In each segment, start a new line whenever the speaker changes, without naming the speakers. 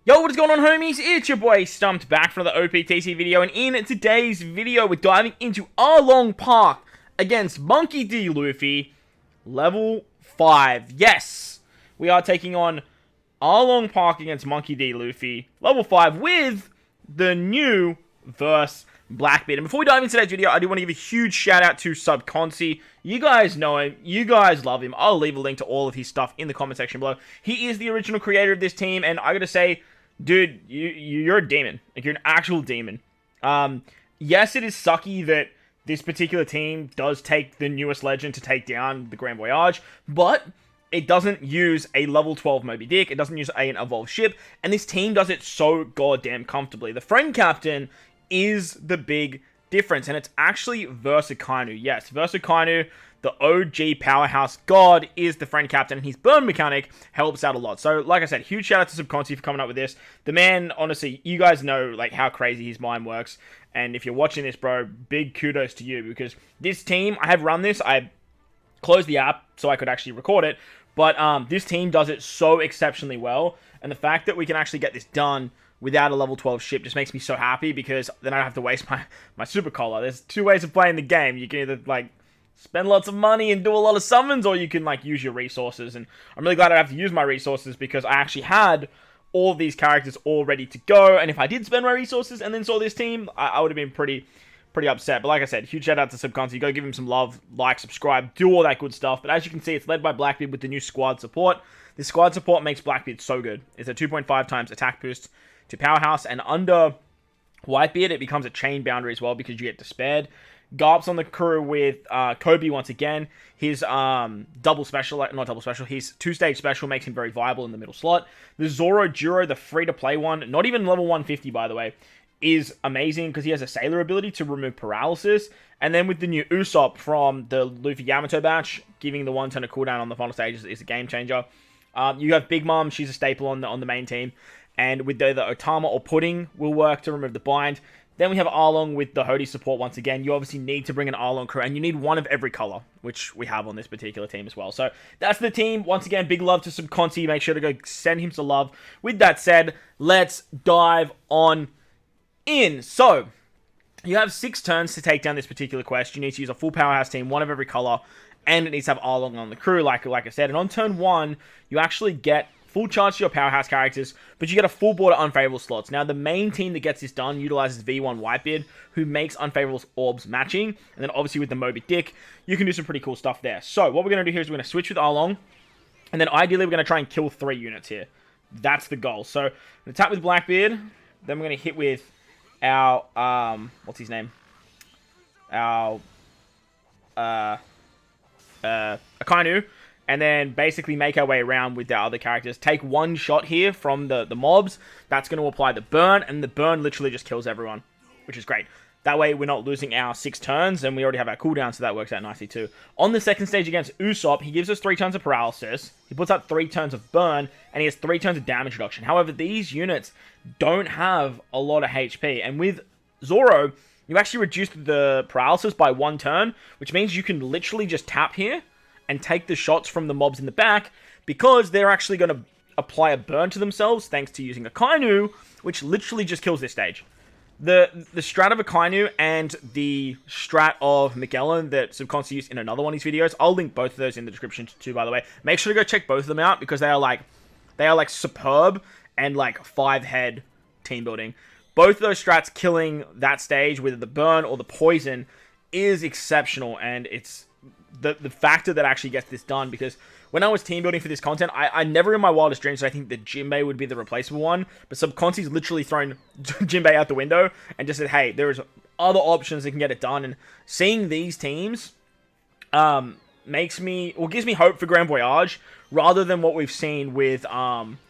Yo, what is going on, homies? It's your boy Stumped back for another OPTC video, and in today's video, we're diving into ARLONG Park against Monkey D. Luffy, level 5. Yes, we are taking on ARLONG Park against Monkey D. Luffy, level 5, with the new verse BLACKBEARD. And before we dive into today's video, I do want to give a huge shout out to Subconsy. You guys know him. You guys love him. I'll leave a link to all of his stuff in the comment section below. He is the original creator of this team, and I gotta say, dude, you're a demon. Like, you're an actual demon. Yes, it is sucky that this particular team does take the newest legend to take down the Grand Voyage, but it doesn't use a level 12 Moby Dick. It doesn't use an evolved ship, and this team does it so goddamn comfortably. The friend captain is the big difference, and it's actually Versakainu. Yes, Versakainu, the OG powerhouse god, is the friend captain, and his burn mechanic helps out a lot. So, like I said, huge shout out to Subconsy for coming up with this. The man, honestly, you guys know like how crazy his mind works, and if you're watching this, bro, big kudos to you, because this team, I have run this, I closed the app so I could actually record it, but this team does it so exceptionally well, and the fact that we can actually get this done without a level 12 ship just makes me so happy, because then I don't have to waste my super collar. There's two ways of playing the game. You can either like spend lots of money and do a lot of summons, or you can like use your resources, and I'm really glad I have to use my resources because I actually had all of these characters all ready to go, and if I did spend my resources and then saw this team, I would have been pretty upset. But like I said, huge shout out to Subconsy. Go give him some love, like, subscribe, do all that good stuff. But as you can see, it's led by BLACKBEARD with the new squad support. This squad support makes BLACKBEARD so good. It's a 2.5 times attack boost to powerhouse, and under Whitebeard it becomes a chain boundary as well because you get despaired. Garp's on the crew with Kobe once again. His double special, not double special, his 2-stage special makes him very viable in the middle slot. The Zoro Juro, the free-to-play one, not even level 150 by the way, is amazing because he has a Sailor ability to remove paralysis. And then with the new Usopp from the Luffy Yamato batch, giving the 1 turn of cooldown on the final stage is a game changer. You have Big Mom, she's a staple on the main team. And with the Otama or Pudding will work to remove the bind. Then we have ARLONG with the Hody support once again. You obviously need to bring an ARLONG crew, and you need one of every color, which we have on this particular team as well. So that's the team. Once again, big love to Subconsy. Make sure to go send him some love. With that said, let's dive on in. So you have 6 turns to take down this particular quest. You need to use a full powerhouse team, one of every color, and it needs to have ARLONG on the crew, like I said. And on turn 1, you actually get full charge to your powerhouse characters, but you get a full board of unfavorable slots. Now, the main team that gets this done utilizes V1 Whitebeard, who makes unfavorable orbs matching, and then obviously with the Moby Dick, you can do some pretty cool stuff there. So, what we're going to do here is we're going to switch with ARLONG, and then ideally we're going to try and kill 3 units here. That's the goal. So, we're going to attack with BLACKBEARD, then we're going to hit with our, what's his name? Our, Akainu, and then basically make our way around with the other characters. Take 1 shot here from the mobs. That's going to apply the burn, and the burn literally just kills everyone, which is great. That way, we're not losing our 6 turns, and we already have our cooldown, so that works out nicely too. On the second stage against Usopp, he gives us 3 turns of paralysis. He puts up 3 turns of burn, and he has 3 turns of damage reduction. However, these units don't have a lot of HP, and with Zoro, you actually reduced the paralysis by 1 turn, which means you can literally just tap here and take the shots from the mobs in the back, because they're actually going to apply a burn to themselves thanks to using Akainu, which literally just kills this stage. The strat of Akainu and the strat of Magellan that Subconsy used in another one of his videos, I'll link both of those in the description too, by the way. Make sure to go check both of them out, because they are like superb and like 5-head team building. Both of those strats killing that stage with the burn or the poison is exceptional, and it's the factor that actually gets this done, because when I was team building for this content, I never in my wildest dreams did I think that Jinbei would be the replaceable one, but Subconsy's literally thrown Jinbei out the window and just said, hey, there's other options that can get it done, and seeing these teams gives me hope for Grand Voyage, rather than what we've seen with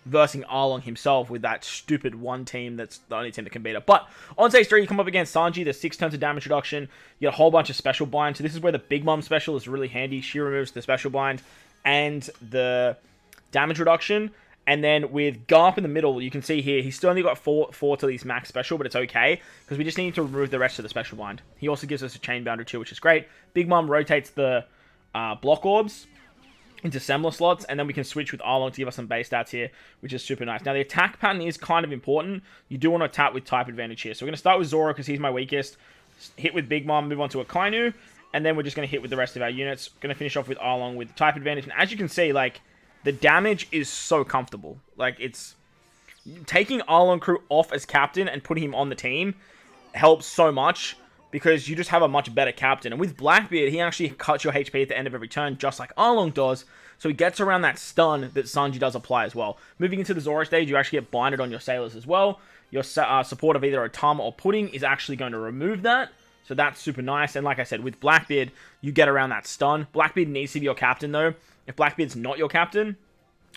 versing ARLONG himself with that stupid 1 team that's the only team that can beat it. But on stage 3, you come up against Sanji, the 6 turns of damage reduction. You get a whole bunch of special bind. So this is where the Big Mom special is really handy. She removes the special bind and the damage reduction. And then with Garp in the middle, you can see here, he's still only got 4 till he's max special, but it's okay, because we just need to remove the rest of the special bind. He also gives us a chain boundary too, which is great. Big Mom rotates the block orbs. into similar slots, and then we can switch with Arlong to give us some base stats here, which is super nice. Now, the attack pattern is kind of important. You do want to attack with type advantage here. So we're going to start with Zoro because he's my weakest. Hit with Big Mom, move on to a Kainu, and then we're just going to hit with the rest of our units. Going to finish off with Arlong with type advantage. And as you can see, like, the damage is so comfortable. Like, it's... Taking Arlong Crew off as captain and putting him on the team helps so much because you just have a much better captain. And with Blackbeard, he actually cuts your HP at the end of every turn, just like Arlong does. So he gets around that stun that Sanji does apply as well. Moving into the Zoro stage, you actually get binded on your sailors as well. Your support of either a Tama or Pudding is actually going to remove that. So that's super nice. And like I said, with Blackbeard, you get around that stun. Blackbeard needs to be your captain, though. If Blackbeard's not your captain,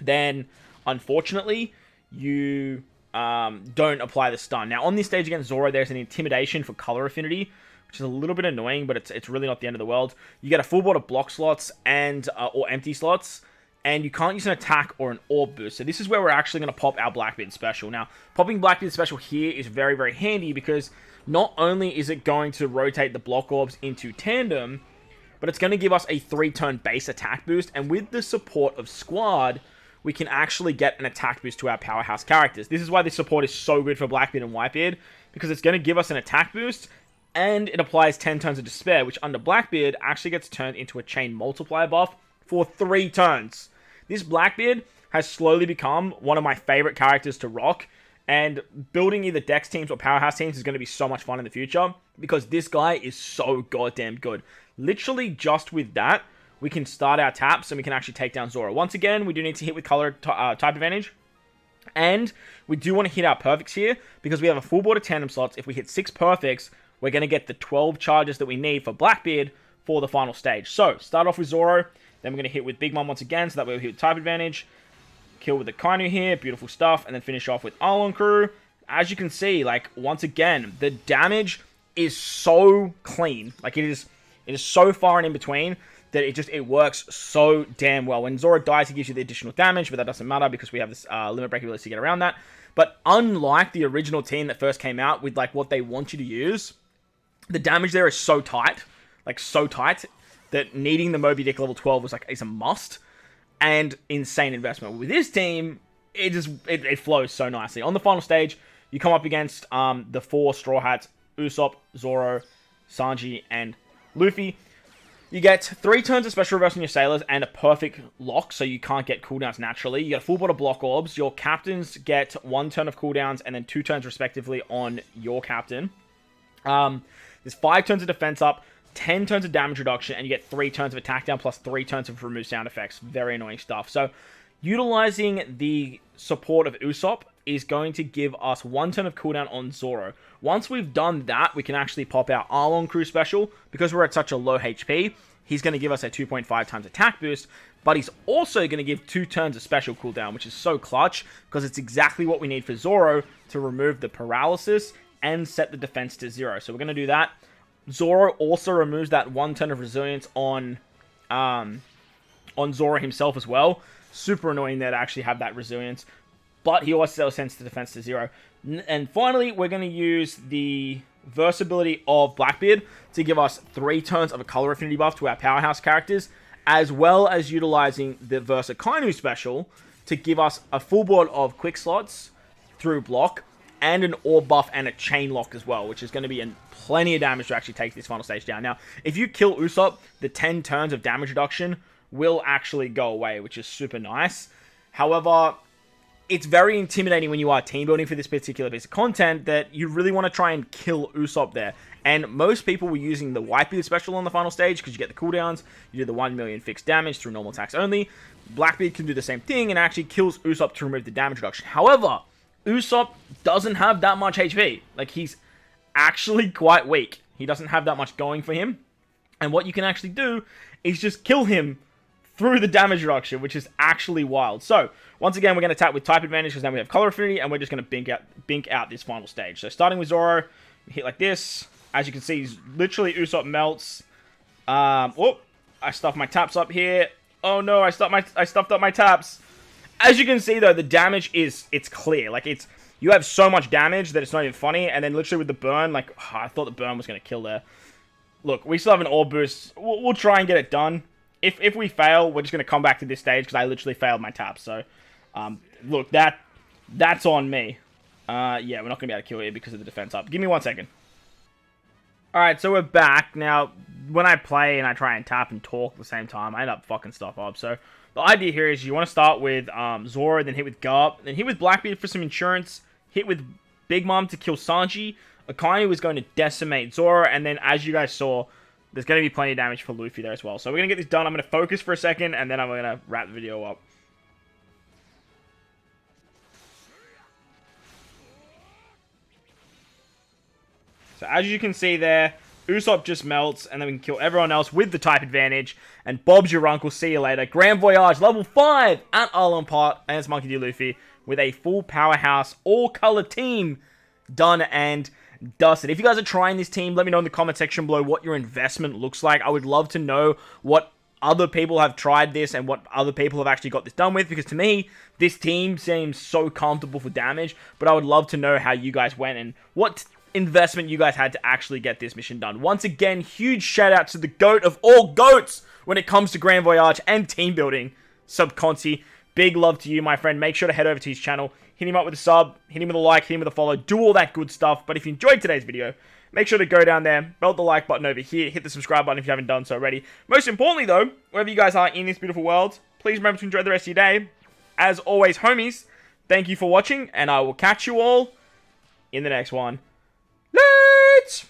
then unfortunately, you don't apply the stun. Now, on this stage against Zoro, there's an intimidation for color affinity, which is a little bit annoying, but it's really not the end of the world. You get a full board of block slots and or empty slots, and you can't use an attack or an orb boost. So this is where we're actually going to pop our Blackbeard special. Now, popping Blackbeard special here is very, very handy because not only is it going to rotate the block orbs into tandem, but it's going to give us a 3-turn base attack boost, and with the support of Squad, we can actually get an attack boost to our powerhouse characters. This is why this support is so good for Blackbeard and Whitebeard, because it's going to give us an attack boost, and it applies 10 turns of Despair, which under Blackbeard actually gets turned into a chain multiplier buff for 3 turns. This Blackbeard has slowly become one of my favorite characters to rock, and building either Dex teams or powerhouse teams is going to be so much fun in the future, because this guy is so goddamn good. Literally just with that, we can start our taps and we can actually take down Zoro. Once again, we do need to hit with color type advantage. And we do want to hit our perfects here because we have a full board of tandem slots. If we hit 6 perfects, we're going to get the 12 charges that we need for Blackbeard for the final stage. So, start off with Zoro. Then we're going to hit with Big Mom once again, so that way we hit with type advantage. Kill with the Kainu here, beautiful stuff. And then finish off with Arlong Crew. As you can see, like, once again, the damage is so clean. Like, it is so far and in between that it works so damn well. When Zoro dies, he gives you the additional damage, but that doesn't matter because we have this limit break ability to get around that. But unlike the original team that first came out with like what they want you to use, the damage there is so tight, like so tight, that needing the Moby Dick level 12 is a must and insane investment. With this team, it flows so nicely. On the final stage, you come up against the 4 Straw Hats, Usopp, Zoro, Sanji, and Luffy. You get 3 turns of special reverse on your sailors and a perfect lock, so you can't get cooldowns naturally. You get a full board of block orbs. Your captains get 1 turn of cooldowns and then 2 turns respectively on your captain. There's 5 turns of defense up, 10 turns of damage reduction, and you get 3 turns of attack down plus 3 turns of remove sound effects. Very annoying stuff. So, utilizing the support of Usopp is going to give us 1 turn of cooldown on Zoro. Once we've done that, we can actually pop our Arlong Crew special. Because we're at such a low HP, he's going to give us a 2.5 times attack boost, but he's also going to give 2 turns of special cooldown, which is so clutch, because it's exactly what we need for Zoro to remove the paralysis and set the defense to 0. So we're going to do that. Zoro also removes that 1 turn of resilience on Zoro himself as well. Super annoying there to actually have that resilience, but he also sends the defense to 0. And finally, we're going to use the versatility of Blackbeard to give us 3 turns of a color affinity buff to our powerhouse characters, as well as utilizing the Versa Kainu special to give us a full board of quick slots through block and an orb buff and a chain lock as well, which is going to be plenty of damage to actually take this final stage down. Now, if you kill Usopp, the 10 turns of damage reduction will actually go away, which is super nice. However, it's very intimidating when you are team building for this particular piece of content that you really want to try and kill Usopp there. And most people were using the Whitebeard special on the final stage because you get the cooldowns, you do the 1 million fixed damage through normal attacks only. Blackbeard can do the same thing and actually kills Usopp to remove the damage reduction. However, Usopp doesn't have that much HP. Like, he's actually quite weak. He doesn't have that much going for him. And what you can actually do is just kill him through the damage reduction, which is actually wild. So, once again, we're going to attack with type advantage because now we have color affinity, and we're just going to bink out this final stage. So, starting with Zoro, hit like this. As you can see, he's literally Usopp melts. Oh, I stuffed my taps up here. Oh no, I stuffed up my taps. As you can see, though, the damage it's clear. Like, you have so much damage that it's not even funny. And then literally with the burn, like, I thought the burn was going to kill there. Look, we still have an orb boost. We'll try and get it done. if we fail, we're just going to come back to this stage because I literally failed my tap. So, look, that's on me. Yeah, we're not going to be able to kill here because of the defense up. Give me 1 second. Alright, so we're back. Now, when I play and I try and tap and talk at the same time, I end up fucking stuff up. So, the idea here is you want to start with Zoro, then hit with Garp, then hit with Blackbeard for some insurance, hit with Big Mom to kill Sanji. Akainu is going to decimate Zoro, and then as you guys saw, there's going to be plenty of damage for Luffy there as well. So we're going to get this done. I'm going to focus for a second, and then I'm going to wrap the video up. So as you can see there, Usopp just melts, and then we can kill everyone else with the type advantage. And Bob's your uncle. See you later. Grand Voyage level 5 at Arlong Park against Monkey D. Luffy with a full powerhouse all-color team done and dusted. If you guys are trying this team, let me know in the comment section below what your investment looks like. I would love to know what other people have tried this and what other people have actually got this done with, because to me, this team seems so comfortable for damage, but I would love to know how you guys went and what investment you guys had to actually get this mission done. Once again, huge shout out to the GOAT of all GOATs when it comes to Grand Voyage and team building, Subconti. Big love to you, my friend. Make sure to head over to his channel, hit him up with a sub, hit him with a like, hit him with a follow, do all that good stuff. But if you enjoyed today's video, make sure to go down there, belt the like button over here, hit the subscribe button if you haven't done so already. Most importantly though, wherever you guys are in this beautiful world, please remember to enjoy the rest of your day. As always, homies, thank you for watching, and I will catch you all in the next one. Let's